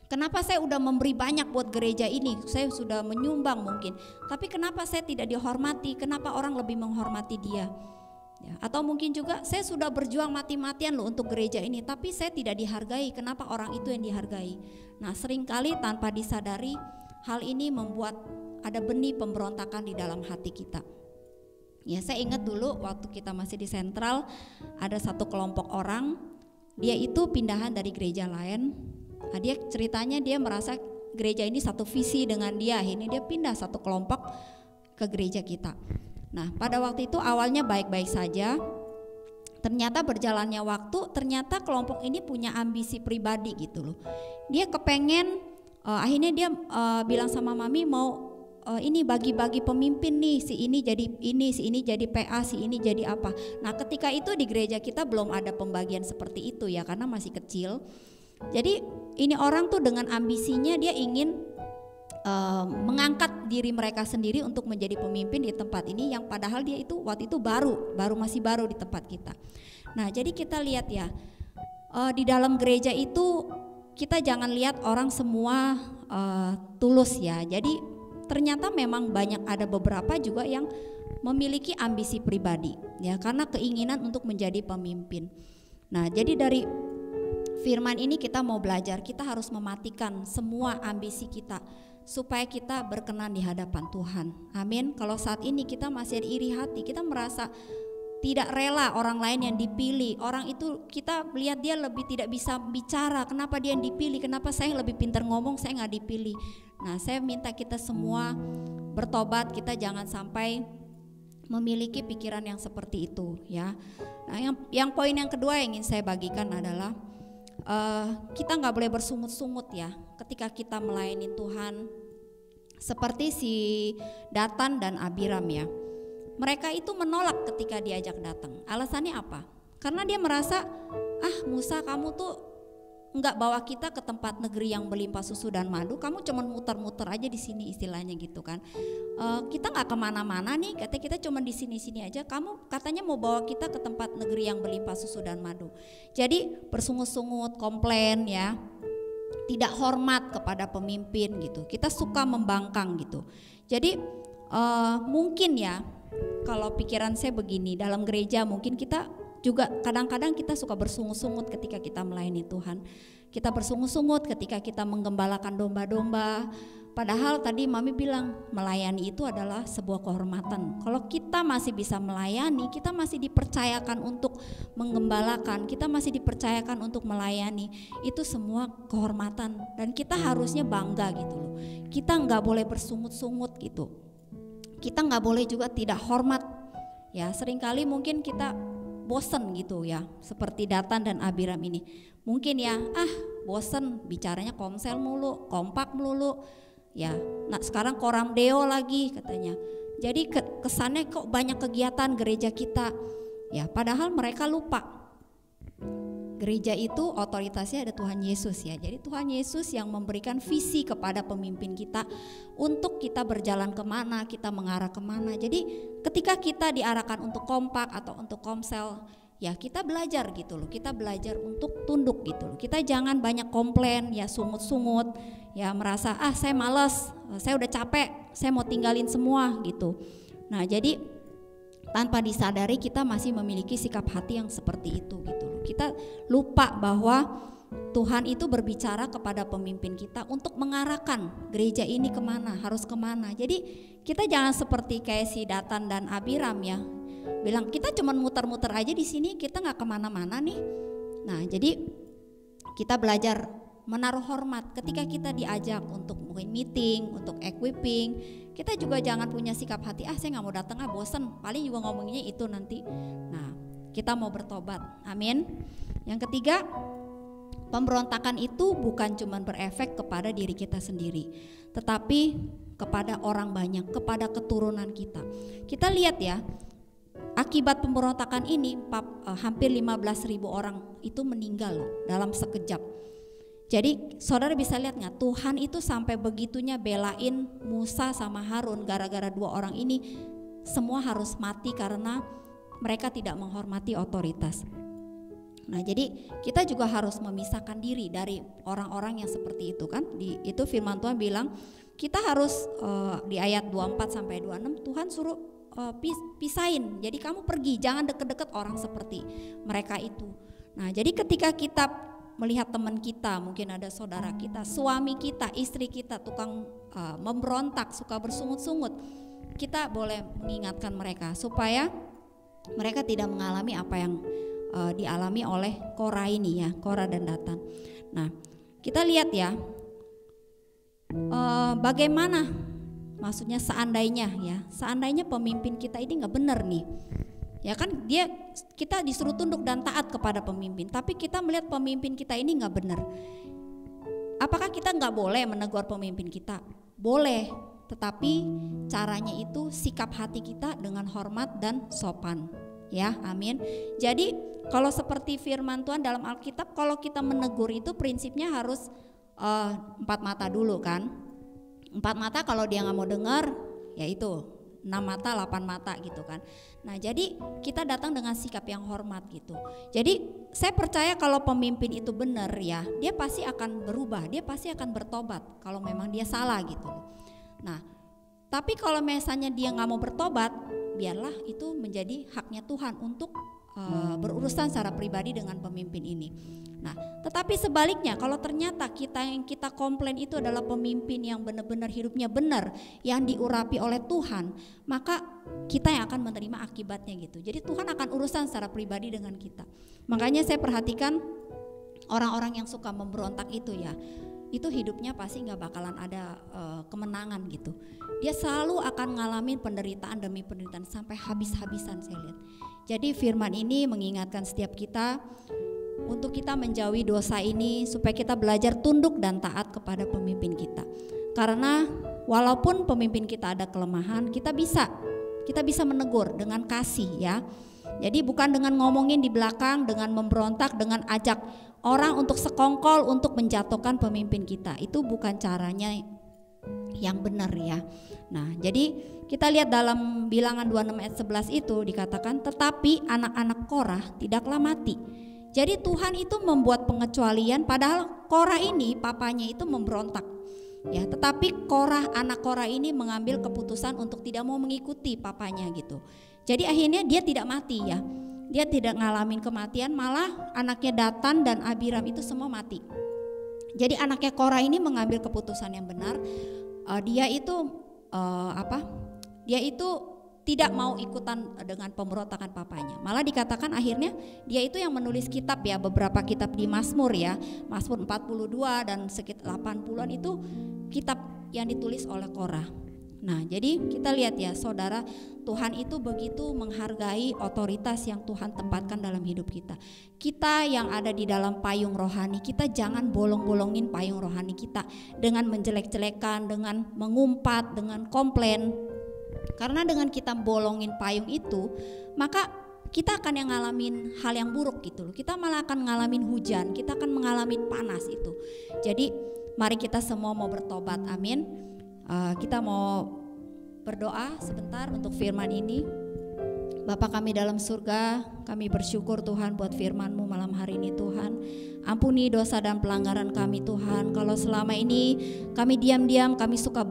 kenapa saya udah memberi banyak buat gereja ini, saya sudah menyumbang mungkin, tapi kenapa saya tidak dihormati? Kenapa orang lebih menghormati dia? Ya, atau mungkin juga saya sudah berjuang mati-matian loh untuk gereja ini, tapi saya tidak dihargai. Kenapa orang itu yang dihargai? Nah, seringkali tanpa disadari hal ini membuat ada benih pemberontakan di dalam hati kita. Ya, saya ingat dulu waktu kita masih di Sentral, ada satu kelompok orang, dia itu pindahan dari gereja lain. Nah, dia ceritanya dia merasa gereja ini satu visi dengan dia, akhirnya dia pindah satu kelompok ke gereja kita. Nah, pada waktu itu awalnya baik-baik saja. Ternyata berjalannya waktu, ternyata kelompok ini punya ambisi pribadi gitu loh. Dia kepengen, akhirnya dia bilang sama mami mau ini bagi-bagi pemimpin nih, si ini jadi ini, si ini jadi PA, si ini jadi apa. Nah, ketika itu di gereja kita belum ada pembagian seperti itu ya, karena masih kecil. Jadi ini orang tuh dengan ambisinya dia ingin mengangkat diri mereka sendiri untuk menjadi pemimpin di tempat ini, yang padahal dia itu waktu itu masih baru di tempat kita. Nah, jadi kita lihat ya, di dalam gereja itu kita jangan lihat orang semua tulus ya. Jadi ternyata memang ada beberapa juga yang memiliki ambisi pribadi ya, karena keinginan untuk menjadi pemimpin. Nah, jadi dari firman ini kita mau belajar, kita harus mematikan semua ambisi kita supaya kita berkenan di hadapan Tuhan. Amin. Kalau saat ini kita masih ada iri hati, kita merasa tidak rela orang lain yang dipilih. Orang itu kita lihat dia lebih tidak bisa bicara, kenapa dia yang dipilih, kenapa saya yang lebih pintar ngomong, saya nggak dipilih. Nah, saya minta kita semua bertobat, kita jangan sampai memiliki pikiran yang seperti itu ya. Nah, yang poin yang kedua yang ingin saya bagikan adalah kita nggak boleh bersungut-sungut ya ketika kita melayani Tuhan, seperti si Datan dan Abiram ya. Mereka itu menolak ketika diajak datang. Alasannya apa? Karena dia merasa, Musa, kamu tuh nggak bawa kita ke tempat negeri yang berlimpah susu dan madu, kamu cuma muter-muter aja di sini, istilahnya gitu kan. Kita nggak kemana-mana nih, katanya kita cuma di sini-sini aja. Kamu katanya mau bawa kita ke tempat negeri yang berlimpah susu dan madu. Jadi bersungut-sungut, komplain ya, tidak hormat kepada pemimpin gitu. Kita suka membangkang gitu. Jadi mungkin ya, kalau pikiran saya begini, dalam gereja mungkin kita juga kadang-kadang kita suka bersungut-sungut ketika kita melayani Tuhan. Kita bersungut-sungut ketika kita menggembalakan domba-domba. Padahal tadi Mami bilang melayani itu adalah sebuah kehormatan. Kalau kita masih bisa melayani, kita masih dipercayakan untuk menggembalakan, kita masih dipercayakan untuk melayani. Itu semua kehormatan dan kita harusnya bangga gitu loh. Kita nggak boleh bersungut-sungut gitu. Kita nggak boleh juga tidak hormat. Ya, seringkali mungkin kita bosen gitu ya, seperti Datan dan Abiram ini. Mungkin ya, bosen bicaranya komsel mulu, kompak melulu. Ya, nah sekarang koram deo lagi katanya. Jadi kesannya kok banyak kegiatan gereja kita. Ya, padahal mereka lupa. Gereja itu otoritasnya ada Tuhan Yesus ya. Jadi Tuhan Yesus yang memberikan visi kepada pemimpin kita untuk kita berjalan kemana, kita mengarah kemana. Jadi ketika kita diarahkan untuk kompak atau untuk komsel, ya kita belajar gitu loh. Kita belajar untuk tunduk gitu loh. Kita jangan banyak komplain ya, sungut-sungut ya, merasa saya malas, saya udah capek, saya mau tinggalin semua gitu. Nah, jadi tanpa disadari kita masih memiliki sikap hati yang seperti itu gitu loh. Kita lupa bahwa Tuhan itu berbicara kepada pemimpin kita untuk mengarahkan gereja ini kemana, harus kemana. Jadi kita jangan seperti kayak si Datan dan Abiram ya, bilang kita cuma muter-muter aja di sini, kita nggak kemana-mana nih. Nah, jadi kita belajar menaruh hormat ketika kita diajak untuk mungkin meeting, untuk equipping. Kita juga jangan punya sikap hati, saya nggak mau datang, bosen, paling juga ngomonginnya itu nanti. Nah, kita mau bertobat, amin. Yang ketiga, pemberontakan itu bukan cuma berefek kepada diri kita sendiri, tetapi kepada orang banyak, kepada keturunan kita. Kita lihat ya, akibat pemberontakan ini hampir 15.000 orang itu meninggal loh, dalam sekejap. Jadi saudara bisa lihat nggak, Tuhan itu sampai begitunya belain Musa sama Harun gara-gara dua orang ini semua harus mati karena mereka tidak menghormati otoritas. Nah, jadi kita juga harus memisahkan diri dari orang-orang yang seperti itu kan. Itu firman Tuhan bilang kita harus di ayat 24 sampai 26 Tuhan suruh pisahin. Jadi kamu pergi, jangan deket-deket orang seperti mereka itu. Nah, jadi ketika kita melihat teman kita, mungkin ada saudara kita, suami kita, istri kita tukang memberontak, suka bersungut-sungut, kita boleh mengingatkan mereka supaya mereka tidak mengalami apa yang dialami oleh Korah ini ya, Korah dan Datan. Nah, kita lihat ya, bagaimana, maksudnya seandainya pemimpin kita ini nggak benar nih. Ya kan kita disuruh tunduk dan taat kepada pemimpin, tapi kita melihat pemimpin kita ini nggak benar. Apakah kita nggak boleh menegur pemimpin kita? Boleh, tetapi caranya itu sikap hati kita dengan hormat dan sopan. Ya, amin. Jadi kalau seperti firman Tuhan dalam Alkitab, kalau kita menegur itu prinsipnya harus 4 mata dulu kan. 4 mata kalau dia nggak mau dengar, ya itu mata 8 mata gitu kan. Nah jadi kita datang dengan sikap yang hormat gitu. Jadi saya percaya kalau pemimpin itu benar ya, dia pasti akan berubah, dia pasti akan bertobat kalau memang dia salah gitu. Nah tapi kalau misalnya dia nggak mau bertobat, biarlah itu menjadi haknya Tuhan untuk berurusan secara pribadi dengan pemimpin ini. Nah, tetapi sebaliknya kalau ternyata yang kita komplain itu adalah pemimpin yang benar-benar hidupnya benar, yang diurapi oleh Tuhan, maka kita yang akan menerima akibatnya gitu. Jadi Tuhan akan urusan secara pribadi dengan kita. Makanya saya perhatikan orang-orang yang suka memberontak itu ya, itu hidupnya pasti nggak bakalan ada kemenangan gitu. Dia selalu akan ngalamin penderitaan demi penderitaan sampai habis-habisan saya lihat. Jadi firman ini mengingatkan setiap kita untuk kita menjauhi dosa ini supaya kita belajar tunduk dan taat kepada pemimpin kita. Karena walaupun pemimpin kita ada kelemahan, kita bisa menegur dengan kasih ya. Jadi bukan dengan ngomongin di belakang, dengan memberontak, dengan ajak orang untuk sekongkol untuk menjatuhkan pemimpin kita. Itu bukan caranya yang benar ya. Nah jadi kita lihat dalam Bilangan 26 ayat 11 itu dikatakan, tetapi anak-anak Korah tidaklah mati. Jadi Tuhan itu membuat pengecualian, padahal Korah ini papanya itu memberontak ya, tetapi anak Korah ini mengambil keputusan untuk tidak mau mengikuti papanya gitu. Jadi akhirnya dia tidak mati ya, dia tidak ngalamin kematian, malah anaknya Datan dan Abiram itu semua mati. Jadi anaknya Korah ini mengambil keputusan yang benar. Dia itu tidak mau ikutan dengan pemberontakan papanya. Malah dikatakan akhirnya dia itu yang menulis kitab ya, beberapa kitab di Mazmur ya, Mazmur 42 dan sekitar 80-an itu kitab yang ditulis oleh Korah. Nah jadi kita lihat ya saudara, Tuhan itu begitu menghargai otoritas yang Tuhan tempatkan dalam hidup kita. Kita yang ada di dalam payung rohani, kita jangan bolong-bolongin payung rohani kita dengan menjelek-jelekan, dengan mengumpat, dengan komplain. Karena dengan kita bolongin payung itu, maka kita akan yang ngalamin hal yang buruk gitu loh. Kita malah akan ngalamin hujan, kita akan mengalami panas itu. Jadi mari kita semua mau bertobat, amin. Kita mau berdoa sebentar untuk firman ini. Bapa kami dalam surga, kami bersyukur Tuhan buat firman-Mu malam hari ini Tuhan. Ampuni dosa dan pelanggaran kami Tuhan. Kalau selama ini kami diam-diam, kami suka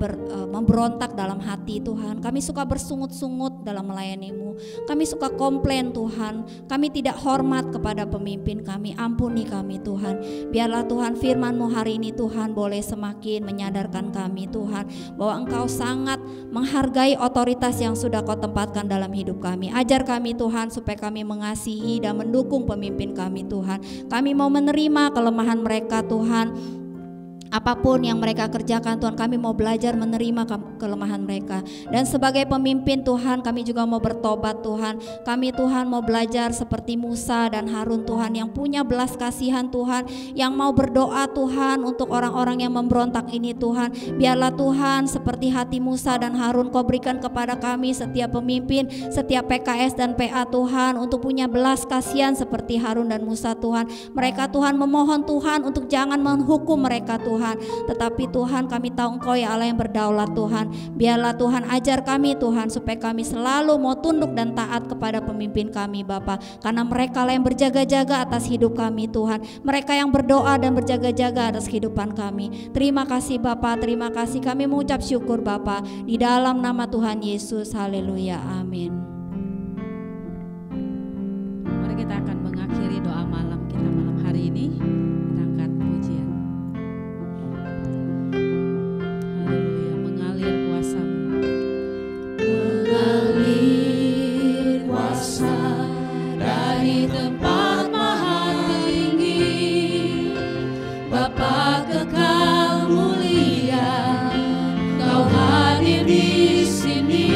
memberontak dalam hati Tuhan. Kami suka bersungut-sungut dalam melayani-Mu. Kami suka komplain Tuhan. Kami tidak hormat kepada pemimpin kami. Ampuni kami Tuhan. Biarlah Tuhan firman-Mu hari ini Tuhan boleh semakin menyadarkan kami Tuhan, bahwa Engkau sangat menghargai otoritas yang sudah Kau tempatkan dalam hidup kami. Ajar kami Tuhan supaya kami mengasihi dan mendukung pemimpin kami Tuhan. Kami mau menerima kelemahan mereka Tuhan. Apapun yang mereka kerjakan Tuhan, kami mau belajar menerima kelemahan mereka. Dan sebagai pemimpin Tuhan, kami juga mau bertobat Tuhan. Kami Tuhan mau belajar seperti Musa dan Harun Tuhan, yang punya belas kasihan Tuhan, yang mau berdoa Tuhan untuk orang-orang yang memberontak ini Tuhan. Biarlah Tuhan seperti hati Musa dan Harun Kau berikan kepada kami setiap pemimpin, setiap PKS dan PA Tuhan, untuk punya belas kasihan seperti Harun dan Musa Tuhan. Mereka Tuhan memohon Tuhan untuk jangan menghukum mereka Tuhan, tetapi Tuhan kami tahu Engkau ya Allah yang berdaulat Tuhan. Biarlah Tuhan ajar kami Tuhan supaya kami selalu mau tunduk dan taat kepada pemimpin kami Bapa, karena mereka lah yang berjaga-jaga atas hidup kami Tuhan. Mereka yang berdoa dan berjaga-jaga atas kehidupan kami. Terima kasih Bapa, terima kasih, kami mengucap syukur Bapa, di dalam nama Tuhan Yesus. Haleluya, amin. Mari kita akan mengakhiri doa malam kita malam hari ini. Kita angkat pujian. Haleluya, mengalir kuasa-Mu. Mengalir kuasa dari tempat maha tinggi, Bapa kekal mulia, Kau hadir di sini,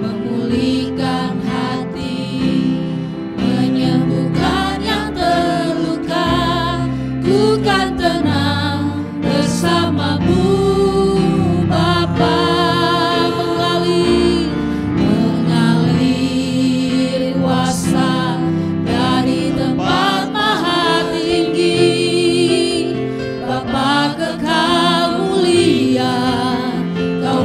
memulihkan hati, menyembuhkan yang terluka. Ku kan tenang bersama-Mu Bapa. Mengalir kuasa dari tempat maha tinggi, Bapa kekal mulia, Kau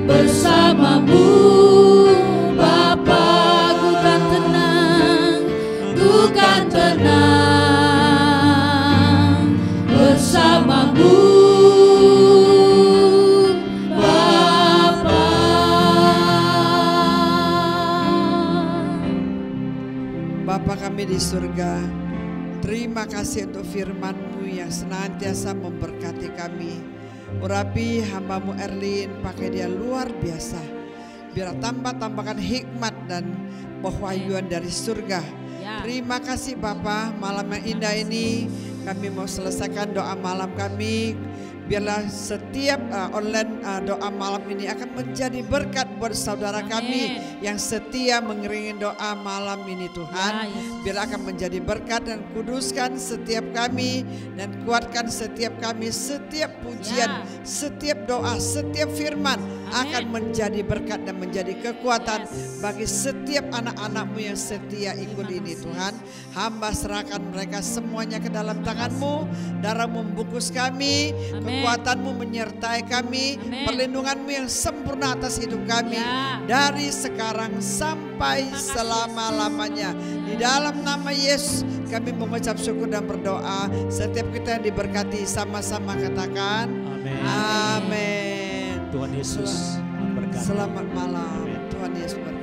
bersamamu Bapa, ku kan tenang, ku kan tenang bersamamu Bapa. Bapa kami di surga, terima kasih untuk firman-Mu yang senantiasa memberkati kami. Urapi hambamu Erlin, pakai dia luar biasa. Biar tambahkan hikmat dan pewahyuan dari surga. Terima kasih Bapa, malam yang indah ini kami mau selesaikan doa malam kami. Biarlah setiap online doa malam ini akan menjadi berkat buat saudara kami yang setia mengiringi doa malam ini Tuhan. Biarlah akan menjadi berkat dan kuduskan setiap kami dan kuatkan setiap kami, setiap pujian, setiap doa, setiap firman akan menjadi berkat dan menjadi kekuatan bagi setiap anak-anak-Mu yang setia ikut ini Tuhan. Hamba serahkan mereka semuanya ke dalam tangan-Mu, darah-Mu membungkus kami, kekuatan-Mu menyertai kami, perlindungan-Mu yang sempurna atas hidup kami dari sekarang sampai selama-lamanya. Di dalam nama Yesus kami mengucap syukur dan berdoa. Setiap kita yang diberkati sama-sama katakan amin. Tuhan Yesus memberkati. Selamat malam. Tuhan Yesus berkati.